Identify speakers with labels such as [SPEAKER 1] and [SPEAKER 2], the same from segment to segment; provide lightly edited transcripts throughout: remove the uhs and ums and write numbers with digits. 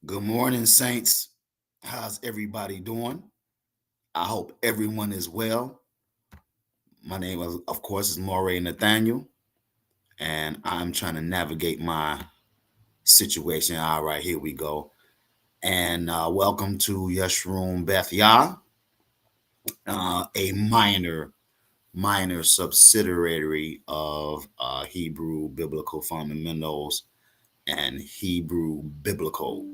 [SPEAKER 1] Good morning, saints. How's everybody doing? I hope everyone is well. My name, of course, is Moreh Nathaniel, and I'm trying to navigate my situation. All right, here we go. And welcome to Yeshurun Beth Yah, a minor subsidiary of Hebrew biblical fundamentals and Hebrew biblical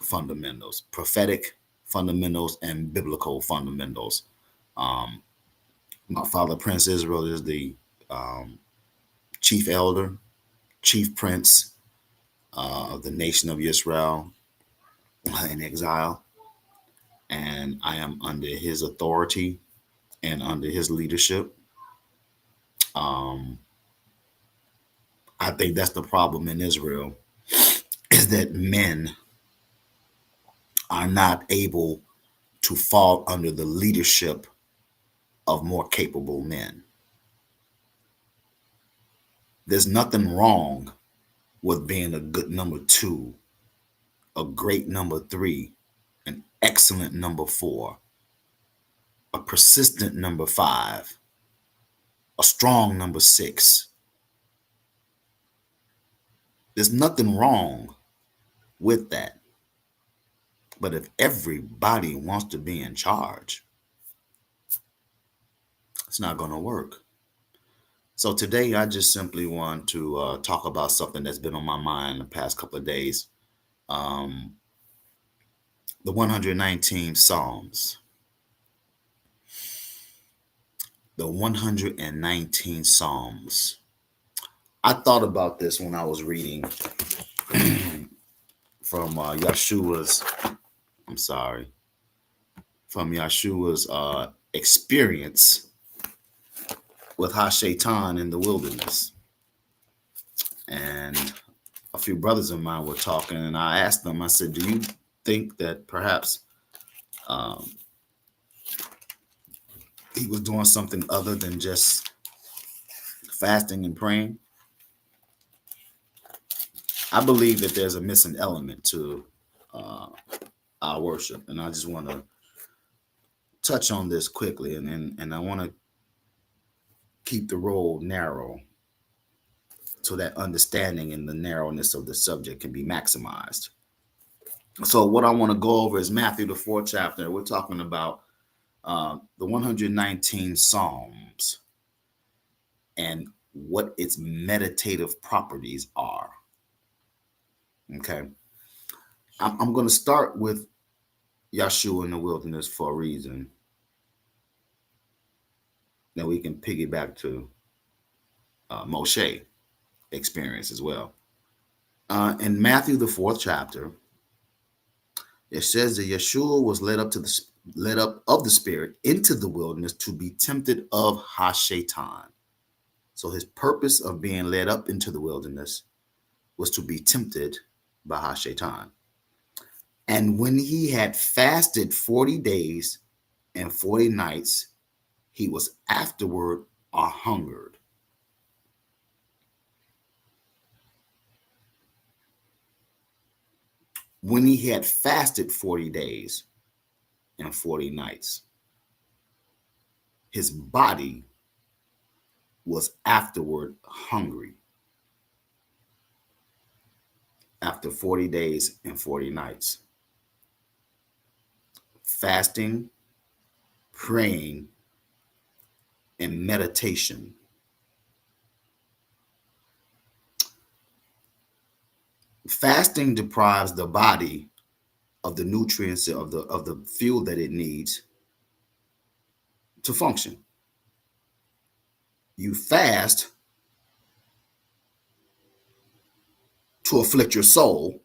[SPEAKER 1] fundamentals, prophetic fundamentals, and biblical fundamentals. Um, my father, Prince Israel, is the um, chief elder, chief prince of the nation of Israel in exile, and I am under his authority and under his leadership. Um, I think that's the problem in Israel is that men are not able to fall under the leadership of more capable men. There's nothing wrong with being a good number two, a great number three, an excellent number four, a persistent number five, a strong number six. There's nothing wrong with that. But if everybody wants to be in charge, it's not going to work. So today, I just simply want to talk about something that's been on my mind the past couple of days. Um, the 119 Psalms. The 119 Psalms. I thought about this when I was reading from Yeshua's, I'm sorry, from Yeshua's experience with Hashatan in the wilderness. And a few brothers of mine were talking, and I asked them, I said, do you think that perhaps um, he was doing something other than just fasting and praying? I believe that there's a missing element to uh, our worship, and I just want to touch on this quickly, and I want to keep the road narrow so that understanding and the narrowness of the subject can be maximized. So what I want to go over is Matthew, the 4th chapter. We're talking about the 119 Psalms and what its meditative properties are. Okay. I'm going to start with Yeshua in the wilderness for a reason. Then we can piggyback to Moshe experience as well. In Matthew, the 4th chapter, it says that Yeshua was led up of the Spirit into the wilderness to be tempted of Hashatan. So his purpose of being led up into the wilderness was to be tempted by Hashatan. And when he had fasted 40 days and 40 nights, he was afterward hungered. When he had fasted 40 days and 40 nights, his body was afterward hungry. After 40 days and 40 nights. Fasting, praying, and meditation. Fasting deprives the body of the nutrients of the fuel that it needs to function. You fast to afflict your soul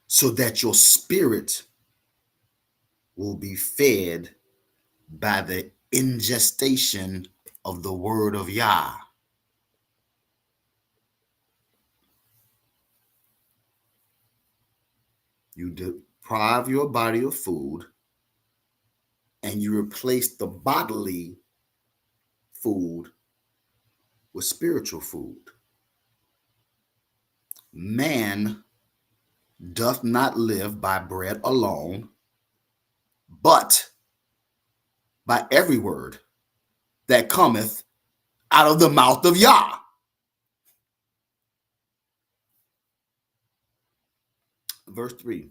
[SPEAKER 1] so that your spirit will be fed by the ingestion of the word of Yah. You deprive your body of food and you replace the bodily food with spiritual food. Man doth not live by bread alone, but by every word that cometh out of the mouth of Yah. Verse 3.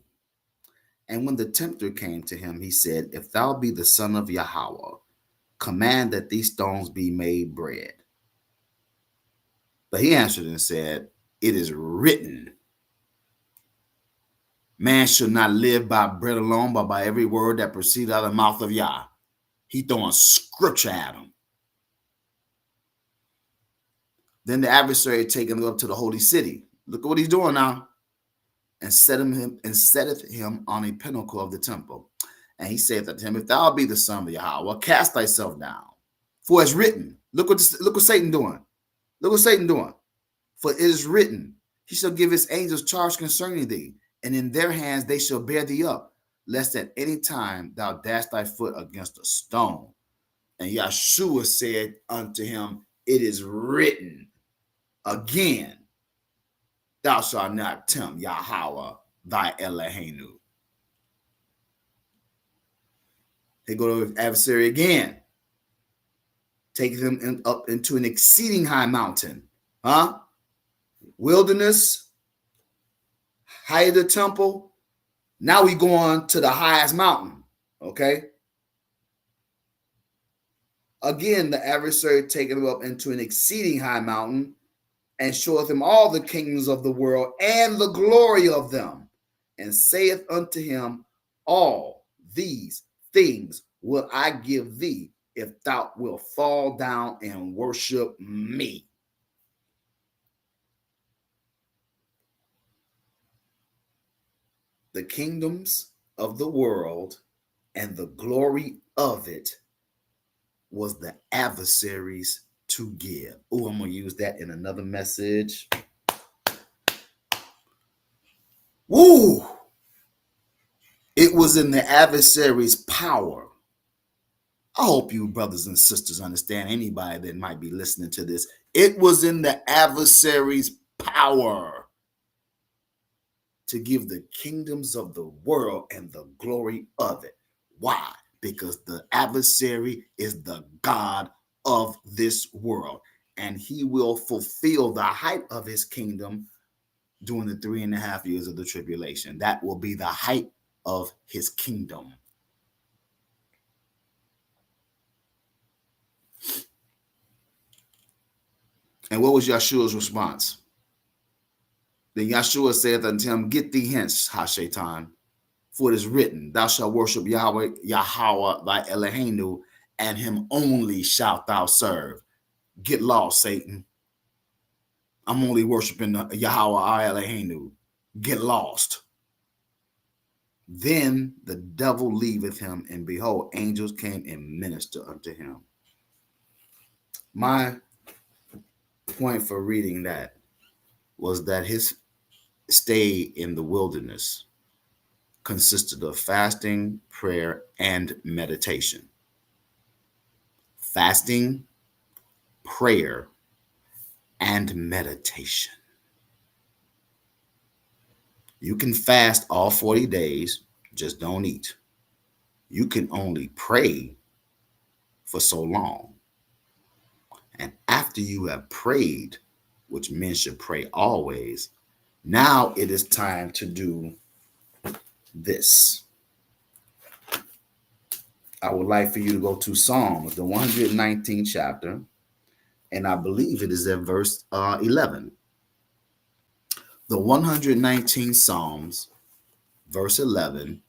[SPEAKER 1] And when the tempter came to him, he said, If thou be the son of Yahawah, command that these stones be made bread. But he answered and said, It is written, man should not live by bread alone, but by every word that proceeds out of the mouth of Yah. He throwing scripture at him. Then the adversary taken him up to the holy city. Look at what he's doing now. And setteth him on a pinnacle of the temple. And he saith unto him, If thou be the son of Yahawah, cast thyself down. For it's written. Look what Satan doing. Look what Satan doing. For it is written, he shall give his angels charge concerning thee, and in their hands they shall bear thee up, lest at any time thou dash thy foot against a stone. And Yeshua said unto him, It is written again, thou shalt not tempt Yahawah thy Eloheinu. They go to the adversary again, taking them up into an exceeding high mountain. Wilderness, height of the temple. Now we go on to the highest mountain. Okay. Again, the adversary taking him up into an exceeding high mountain, and showeth him all the kingdoms of the world and the glory of them, and saith unto him, All these things will I give thee, if thou wilt fall down and worship me. The kingdoms of the world and the glory of it was the adversaries to give. Oh, I'm going to use that in another message. Woo! It was in the adversary's power. I hope you brothers and sisters understand, anybody that might be listening to this. It was in the adversary's power to give the kingdoms of the world and the glory of it. Why? Because the adversary is the God of this world, and he will fulfill the height of his kingdom during the 3.5 years of the tribulation. That will be the height of his kingdom. And what was Yeshua's response? Then Yeshua saith unto him, Get thee hence, Ha-Shaitan, for it is written, Thou shalt worship Yahawah thy Eloheinu, and him only shalt thou serve. Get lost, Satan. I'm only worshiping Yahawah our Eloheinu. Get lost. Then the devil leaveth him, and behold, angels came and ministered unto him. My point for reading that was that his stay in the wilderness consisted of fasting, prayer, and meditation. Fasting, prayer, and meditation. You can fast all 40 days, just don't eat. You can only pray for so long. And after you have prayed, which men should pray always, now it is time to do this. I would like for you to go to Psalms, the 119th chapter, and I believe it is at verse 11. The 119th Psalms, verse 11,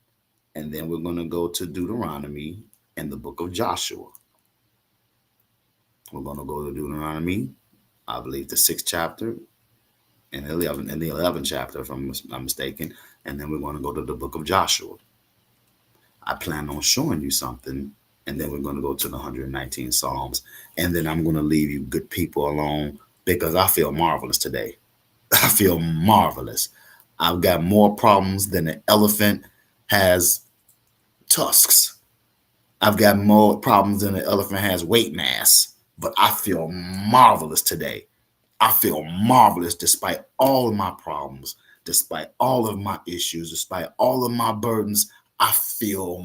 [SPEAKER 1] and then we're going to go to Deuteronomy and the book of Joshua. We're going to go to Deuteronomy, I believe the 6th chapter, and the 11th chapter, if I'm not mistaken, and then we're going to go to the book of Joshua. I plan on showing you something, and then we're going to go to the 119 Psalms, and then I'm going to leave you good people alone, because I feel marvelous today. I feel marvelous. I've got more problems than an elephant has tusks. I've got more problems than an elephant has weight mass, but I feel marvelous today. I feel marvelous despite all of my problems, despite all of my issues, despite all of my burdens, I feel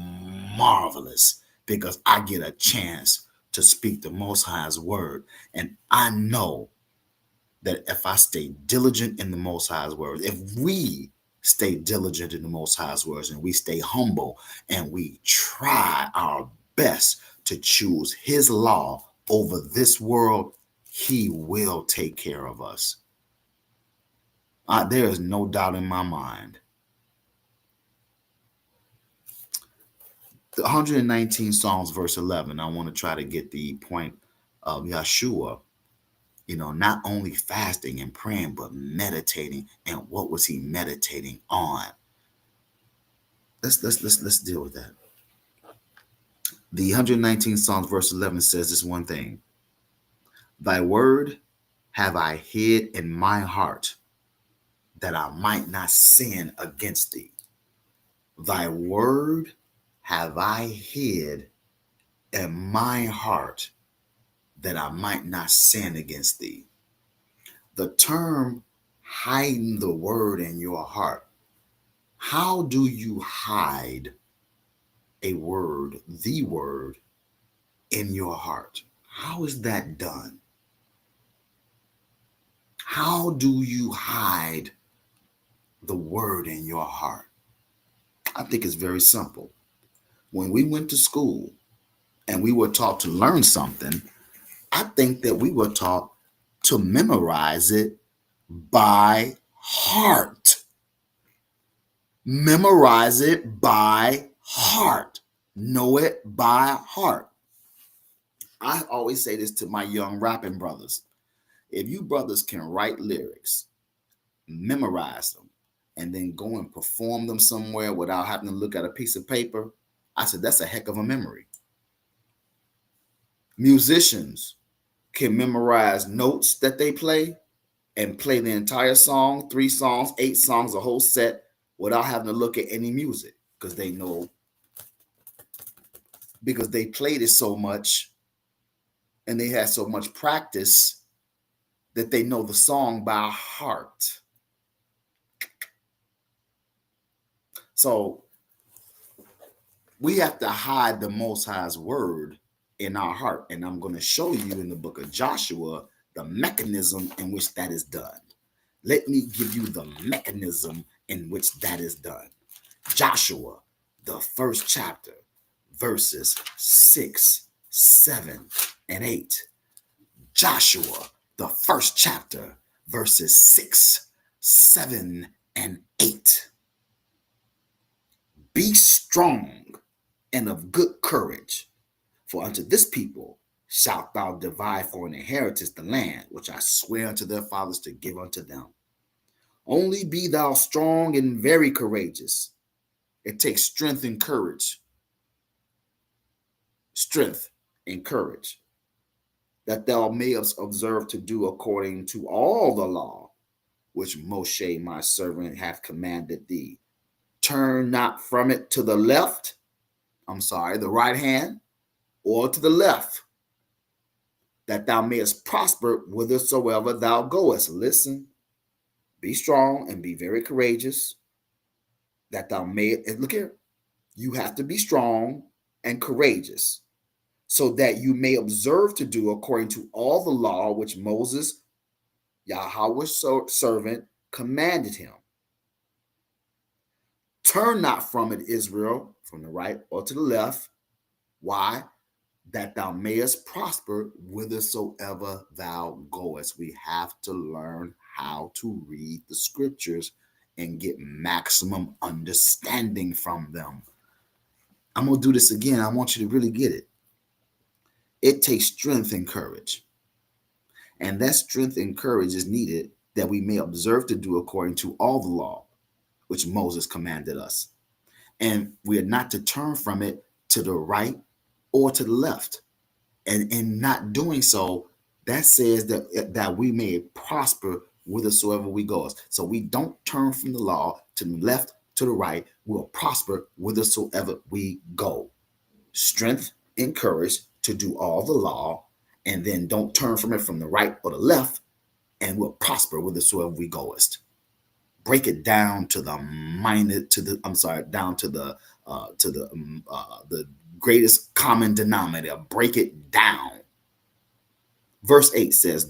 [SPEAKER 1] marvelous because I get a chance to speak the Most High's word. And I know that if I stay diligent in the Most High's word, if we stay diligent in the Most High's words and we stay humble and we try our best to choose his law over this world, he will take care of us. There is no doubt in my mind. The 119 Psalms, verse 11, I want to try to get the point of Yeshua, not only fasting and praying, but meditating. And what was he meditating on? Let's deal with that. The 119 Psalms, verse 11 says this one thing: Thy word have I hid in my heart, that I might not sin against thee. Thy word have I hid in my heart, that I might not sin against thee. The term hiding the word in your heart. How do you hide a word, the word, in your heart? How is that done? How do you hide the word in your heart? I think it's very simple. When we went to school and we were taught to learn something, I think that we were taught to memorize it by heart. Memorize it by heart. Know it by heart. I always say this to my young rapping brothers. If you brothers can write lyrics, memorize them, and then go and perform them somewhere without having to look at a piece of paper, I said, that's a heck of a memory. Musicians can memorize notes that they play and play the entire song, 3 songs, 8 songs, a whole set, without having to look at any music, because they know, because they played it so much and they had so much practice that they know the song by heart. So we have to hide the Most High's word in our heart. And I'm going to show you in the book of Joshua the mechanism in which that is done. Let me give you the mechanism in which that is done. Joshua, the 1st chapter, verses 6, 7, and 8. Joshua, the 1st chapter, verses 6, 7, and 8. Be strong and of good courage, for unto this people shalt thou divide for an inheritance the land which I swear unto their fathers to give unto them. Only be thou strong and very courageous. It takes strength and courage. Strength and courage, that thou mayest observe to do according to all the law which Moshe my servant hath commanded thee. Turn not from it to the left, the right hand, or to the left, that thou mayest prosper whithersoever thou goest. Listen, be strong and be very courageous, that thou mayest, look here, you have to be strong and courageous, so that you may observe to do according to all the law which Moses, Yahawah's servant, commanded him. Turn not from it, Israel, from the right or to the left. Why? That thou mayest prosper whithersoever thou goest. We have to learn how to read the scriptures and get maximum understanding from them. I'm going to do this again. I want you to really get it. It takes strength and courage. And that strength and courage is needed that we may observe to do according to all the law which Moses commanded us. And we are not to turn from it to the right or to the left. And in not doing so, that says that we may prosper whithersoever we go. So we don't turn from the law to the left, to the right. We'll prosper whithersoever we go. Strength and courage to do all the law, and then don't turn from it from the right or the left, and we'll prosper whithersoever we goest. break it down to the the greatest common denominator. Break it down. Verse 8 says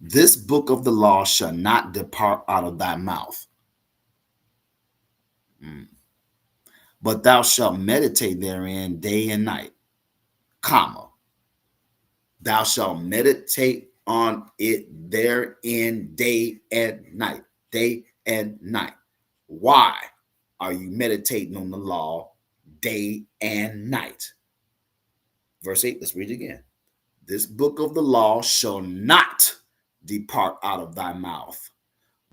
[SPEAKER 1] this book of the law shall not depart out of thy mouth, but thou shalt meditate therein day and night, comma. Thou shalt meditate on it therein day and night, day and night. Why are you meditating on the law day and night? Verse 8, let's read it again. This book of the law shall not depart out of thy mouth,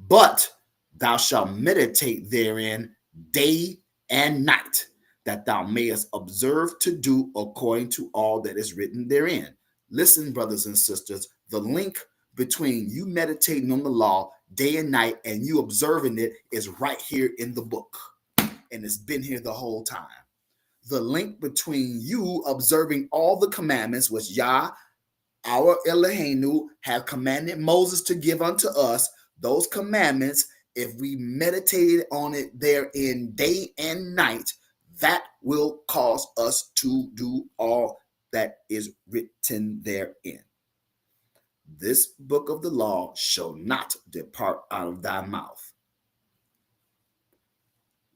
[SPEAKER 1] but thou shalt meditate therein day and night, that thou mayest observe to do according to all that is written therein. Listen, brothers and sisters, the link between you meditating on the law day and night and you observing it is right here in the book. And it's been here the whole time. The link between you observing all the commandments which Yah, our Eloheinu, have commanded Moses to give unto us, those commandments, if we meditated on it therein day and night, that will cause us to do all that is written therein. This book of the law shall not depart out of thy mouth,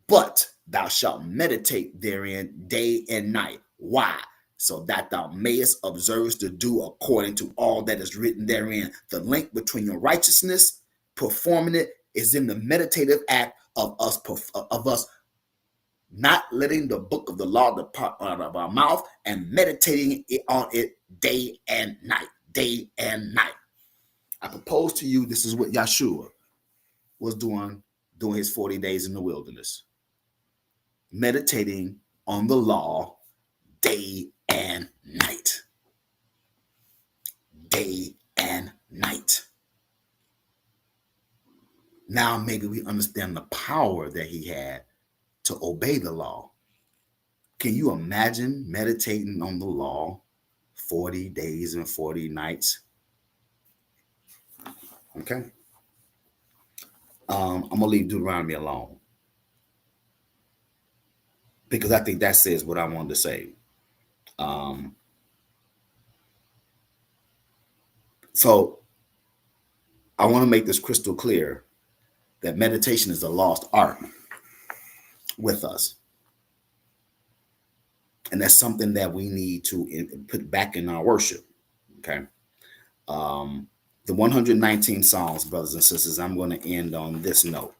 [SPEAKER 1] but thou shalt meditate therein day and night. Why? So that thou mayest observe to do according to all that is written therein. The link between your righteousness, performing it, is in the meditative act of us not letting the book of the law depart out of our mouth and meditating on it day and night, day and night. I propose to you, this is what Yeshua was doing during his 40 days in the wilderness. Meditating on the law day and night. Day and night. Now maybe we understand the power that he had to obey the law. Can you imagine meditating on the law 40 days and 40 nights? Okay. I'm going to leave Deuteronomy alone, because I think that says what I wanted to say. So I want to make this crystal clear that meditation is a lost art with us. And that's something that we need to put back in our worship. Okay. The 119 Psalms, brothers and sisters, I'm going to end on this note.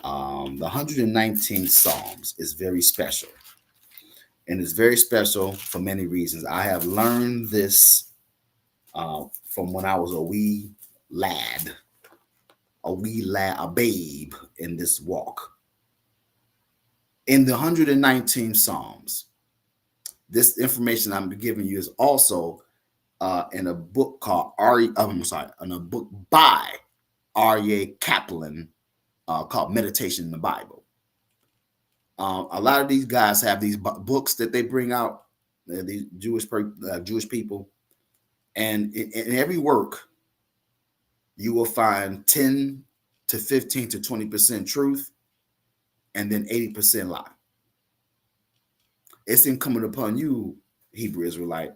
[SPEAKER 1] The 119 Psalms is very special. And it's very special for many reasons. I have learned this from when I was a wee lad, a babe in this walk. In the 119 Psalms, this information I'm giving you is also in a book called in a book by R.A. Kaplan called Meditation in the Bible. A lot of these guys have these books that they bring out, these Jewish people, and in every work, you will find 10 to 15 to 20% truth, and then 80% lie. It's incumbent upon you, Hebrew Israelite,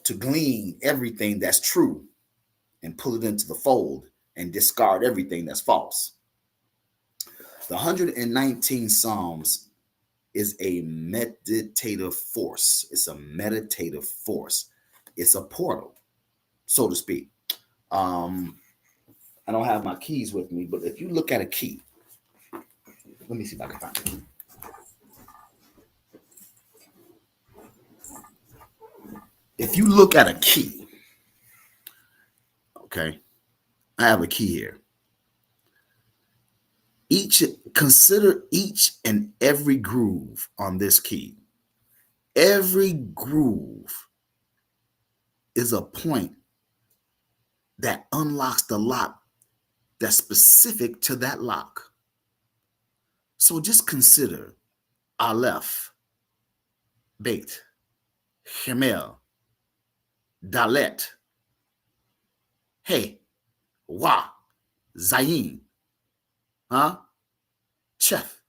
[SPEAKER 1] to glean everything that's true and pull it into the fold and discard everything that's false. The 119 Psalms is a meditative force. It's a meditative force. It's a portal, so to speak. I don't have my keys with me, but if you look at a key, let me see if I can find it. If you look at a key, okay, I have a key here. Consider each and every groove on this key. Every groove is a point that unlocks the lock that's specific to that lock. So just consider Aleph, Beit, Hemel, Dalet, He, Wa, Zayin, Huh? Chef,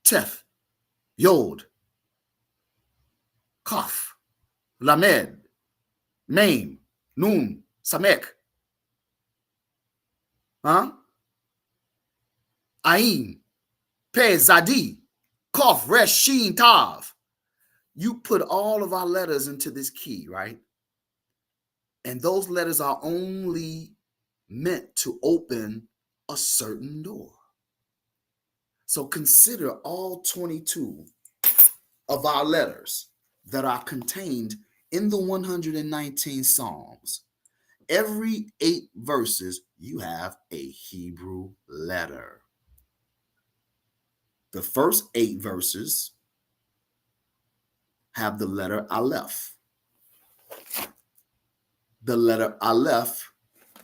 [SPEAKER 1] Tef, Yod, Kaf, Lamed, Mem, Nun, Samek. Huh? Ain, Pe, Zadi, Kof, Resh, Shin, Tav. You put all of our letters into this key, right? And those letters are only meant to open a certain door. So consider all 22 of our letters that are contained in the 119 Psalms. Every 8 verses, you have a Hebrew letter. The first 8 verses have the letter Aleph. The letter Aleph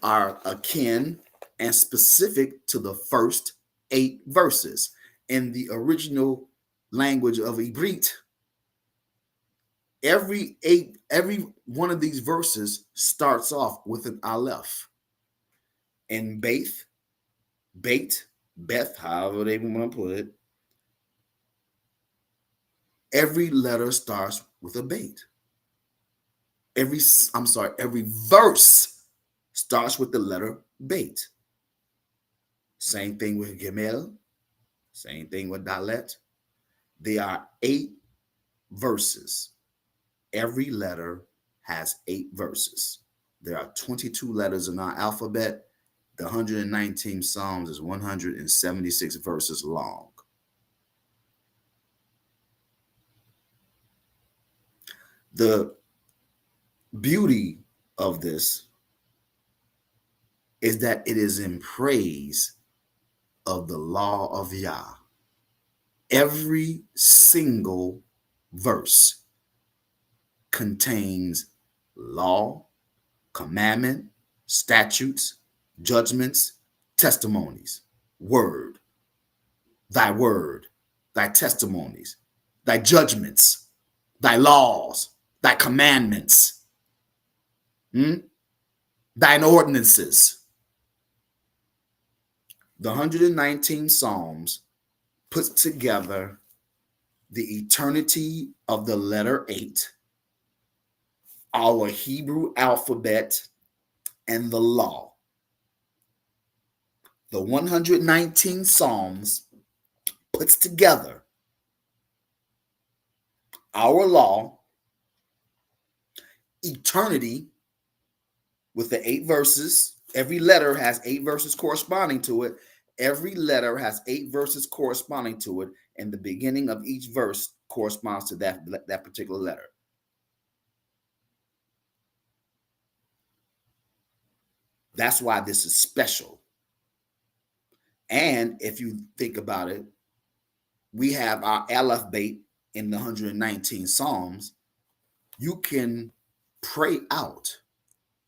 [SPEAKER 1] are akin and specific to the first 8 verses. In the original language of Ibrit, every one of these verses starts off with an Aleph. In Beth, however they want to put it, every letter starts with a Beit. Every verse starts with the letter Beit. Same thing with Gimel, same thing with Dalet. There are 8 verses. Every letter has 8 verses. There are 22 letters in our alphabet. The 119 Psalms is 176 verses long. The beauty of this is that it is in praise of the law of Yah. Every single verse contains law, commandment, statutes, judgments, testimonies, word, thy testimonies, thy judgments, thy laws, thy commandments, thine ordinances. The 119 Psalms puts together the eternity of the letter 8, our Hebrew alphabet, and the law. The 119 Psalms puts together our law, eternity with the 8 verses. Every letter has 8 verses corresponding to it. Every letter has 8 verses corresponding to it, and the beginning of each verse corresponds to that particular letter. That's why this is special. And if you think about it, we have our Aleph Beit in the 119 Psalms. You can pray out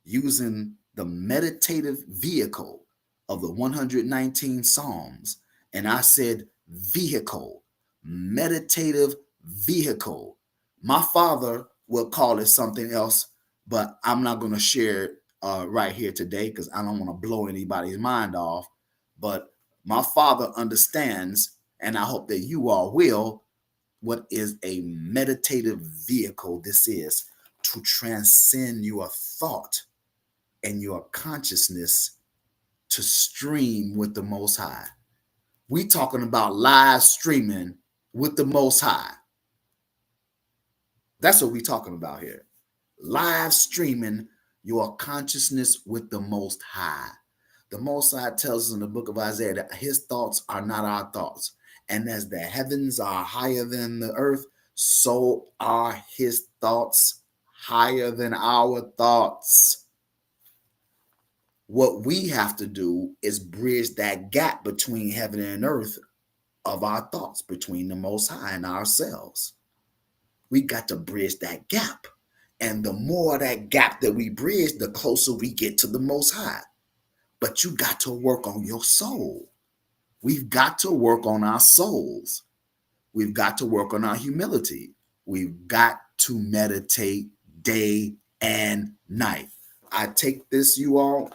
[SPEAKER 1] using the meditative vehicle of the 119 Psalms. And I said vehicle, meditative vehicle. My father will call it something else, but I'm not going to share it right here today because I don't want to blow anybody's mind off. But my father understands, and I hope that you all will, what is a meditative vehicle this is to transcend your thought and your consciousness to stream with the Most High. We talking about live streaming with the Most High. That's what we talking about here. Live streaming your consciousness with the Most High. The Most High tells us in the book of Isaiah that his thoughts are not our thoughts. And as the heavens are higher than the earth, so are his thoughts higher than our thoughts. What we have to do is bridge that gap between heaven and earth of our thoughts, between the Most High and ourselves. We got to bridge that gap. And the more that gap that we bridge, the closer we get to the Most High. But you got to work on your soul. We've got to work on our souls. We've got to work on our humility. We've got to meditate day and night. I take this, you all,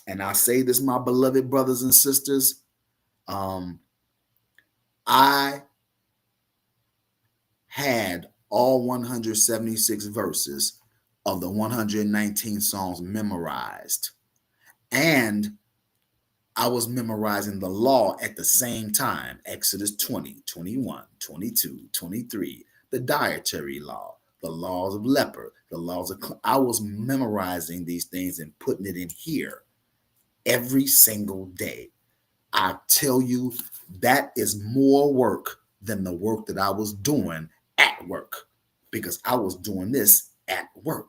[SPEAKER 1] and I say this, my beloved brothers and sisters, I had all 176 verses of the 119 Psalms memorized. And I was memorizing the law at the same time. Exodus 20, 21, 22, 23, the dietary law, the laws of leper, the laws of... I was memorizing these things and putting it in here every single day. I tell you, that is more work than the work that I was doing at work, because I was doing this at work.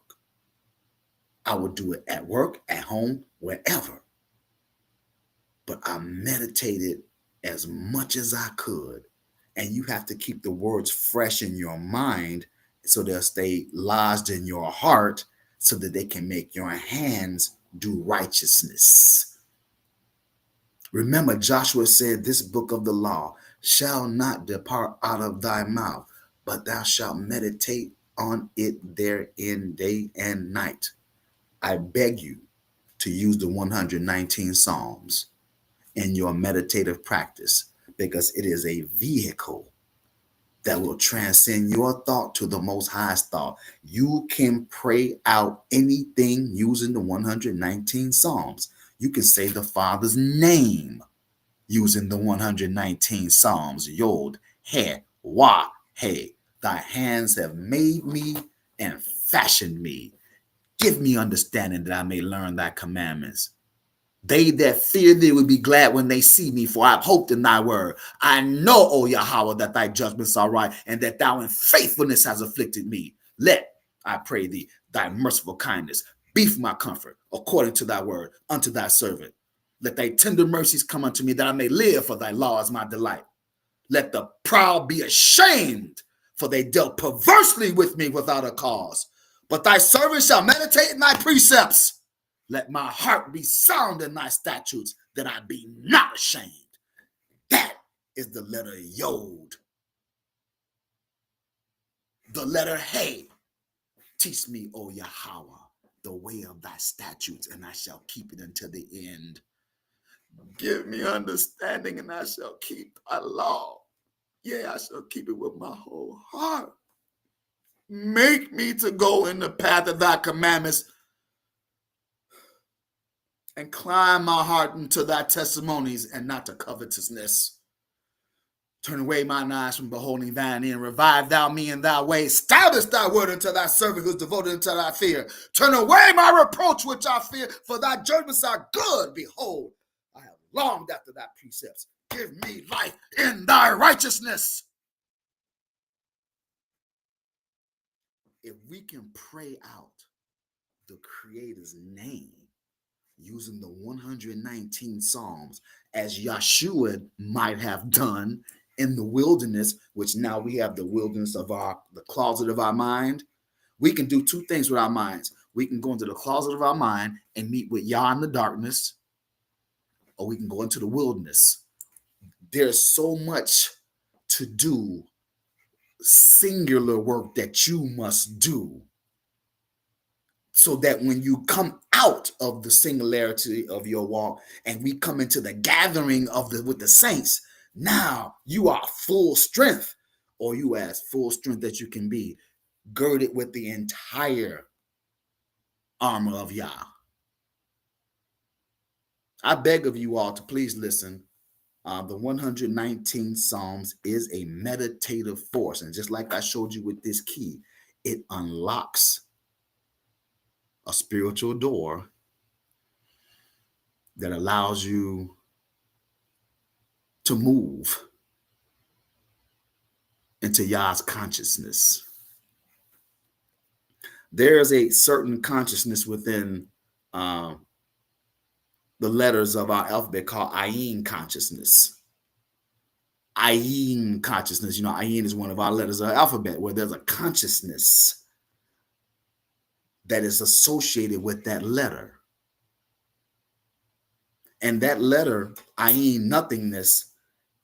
[SPEAKER 1] I would do it at work, at home, wherever. But I meditated as much as I could. And you have to keep the words fresh in your mind so they'll stay lodged in your heart so that they can make your hands do righteousness. Remember, Joshua said, this book of the law shall not depart out of thy mouth, but thou shalt meditate on it therein day and night. I beg you to use the 119 Psalms in your meditative practice, because it is a vehicle that will transcend your thought to the Most High's thought. You can pray out anything using the 119 Psalms. You can say the Father's name using the 119 Psalms. Yod, He, Wah, He. Thy hands have made me and fashioned me. Give me understanding that I may learn thy commandments. They that fear thee will be glad when they see me, for I have hoped in thy word. I know, O Yahweh, that thy judgments are right, and that thou in faithfulness has afflicted me. Let, I pray thee, thy merciful kindness be for my comfort, according to thy word, unto thy servant. Let thy tender mercies come unto me, that I may live, for thy law is my delight. Let the proud be ashamed, for they dealt perversely with me without a cause. But thy servant shall meditate in thy precepts. Let my heart be sound in thy statutes, that I be not ashamed. That is the letter Yod. The letter He. Teach me, O Yahweh, the way of thy statutes, and I shall keep it until the end. Give me understanding, and I shall keep thy law. Yeah, I shall keep it with my whole heart. Make me to go in the path of thy commandments, and climb my heart into thy testimonies, and not to covetousness. Turn away mine eyes from beholding thine end. Revive thou me in thy ways. Establish thy word unto thy servant who is devoted unto thy fear. Turn away my reproach which I fear, for thy judgments are good. Behold, I have longed after thy precepts. Give me life in thy righteousness. If we can pray out the Creator's name using the 119 Psalms, as Yeshua might have done in the wilderness, which now we have the wilderness of the closet of our mind. We can do two things with our minds. We can go into the closet of our mind and meet with Yah in the darkness, or we can go into the wilderness. There's so much to do, singular work that you must do, so that when you come out of the singularity of your walk and we come into the gathering of with the saints, now you are full strength, or you as full strength that you can be, girded with the entire armor of Yah. I beg of you all to please listen. The 119 Psalms is a meditative force. And just like I showed you with this key, it unlocks a spiritual door that allows you to move into Yah's consciousness. There's a certain consciousness within the letters of our alphabet called Ayin consciousness. Ayin consciousness. You know, Ayin is one of our letters of the alphabet, where there's a consciousness that is associated with that letter. And that letter, Ayin, nothingness,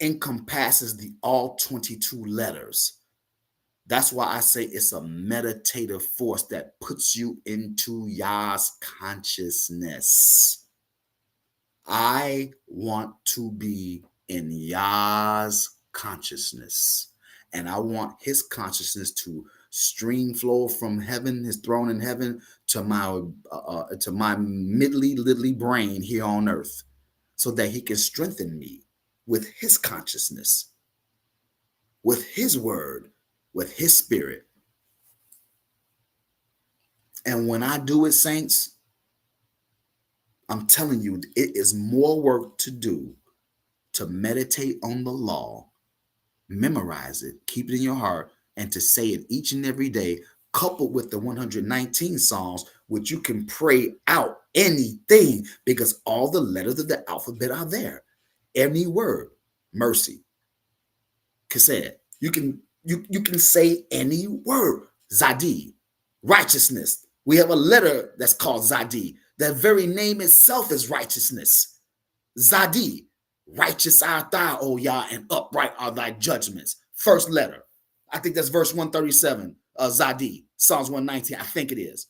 [SPEAKER 1] encompasses the all 22 letters. That's why I say it's a meditative force that puts you into Yah's consciousness. I want to be in Yah's consciousness. And I want his consciousness to stream flow from heaven, his throne in heaven, to my middly brain here on earth, so that he can strengthen me with his consciousness, with his word, with his spirit. And when I do it, saints, I'm telling you, it is more work to do to meditate on the law, memorize it, keep it in your heart, and to say it each and every day, coupled with the 119 Psalms, which you can pray out anything, because all the letters of the alphabet are there. Any word, mercy, kased, you can say any word, zadi, righteousness. We have a letter that's called zadi. That very name itself is righteousness. Zadi, righteous art thou, O Yah, and upright are thy judgments. First letter. I think that's verse 137, Zadi, Psalms 119, I think it is.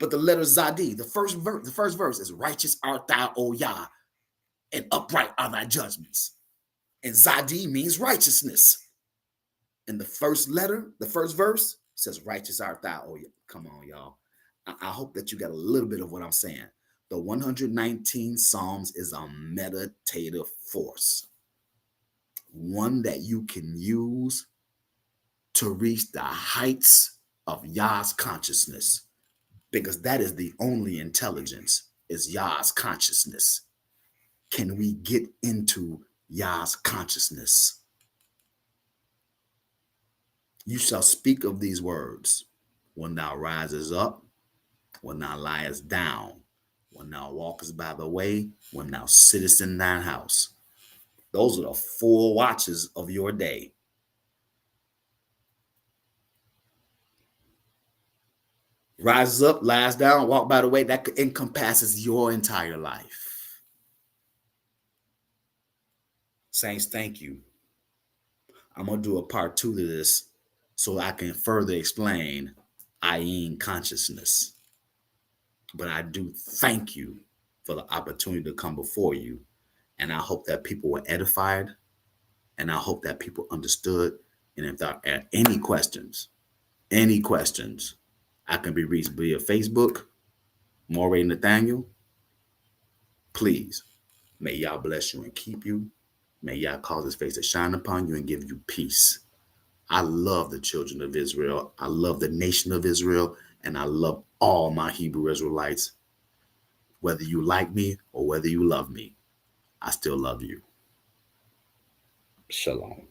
[SPEAKER 1] But the letter Zadi, the first verse is righteous art thou, O Yah, and upright are thy judgments. And Zadi means righteousness. And the first letter, the first verse says, righteous art thou, O Yah. Come on, y'all. I hope that you got a little bit of what I'm saying. The 119 Psalms is a meditative force, one that you can use to reach the heights of Yah's consciousness, because that is the only intelligence, is Yah's consciousness. Can we get into Yah's consciousness? You shall speak of these words when thou risest up, when thou liest down, when thou walkest by the way, when thou sittest in thine house. Those are the 4 watches of your day. Rises up, lies down, walk by the way. That encompasses your entire life. Saints, thank you. I'm going to do a part 2 to this so I can further explain Ayin consciousness. But I do thank you for the opportunity to come before you. And I hope that people were edified. And I hope that people understood. And if there are any questions, I can be reached via Facebook, Moreh Nathaniel. Please, may Yah bless you and keep you. May Yah cause his face to shine upon you and give you peace. I love the children of Israel. I love the nation of Israel. And I love all my Hebrew Israelites. Whether you like me or whether you love me, I still love you. Shalom.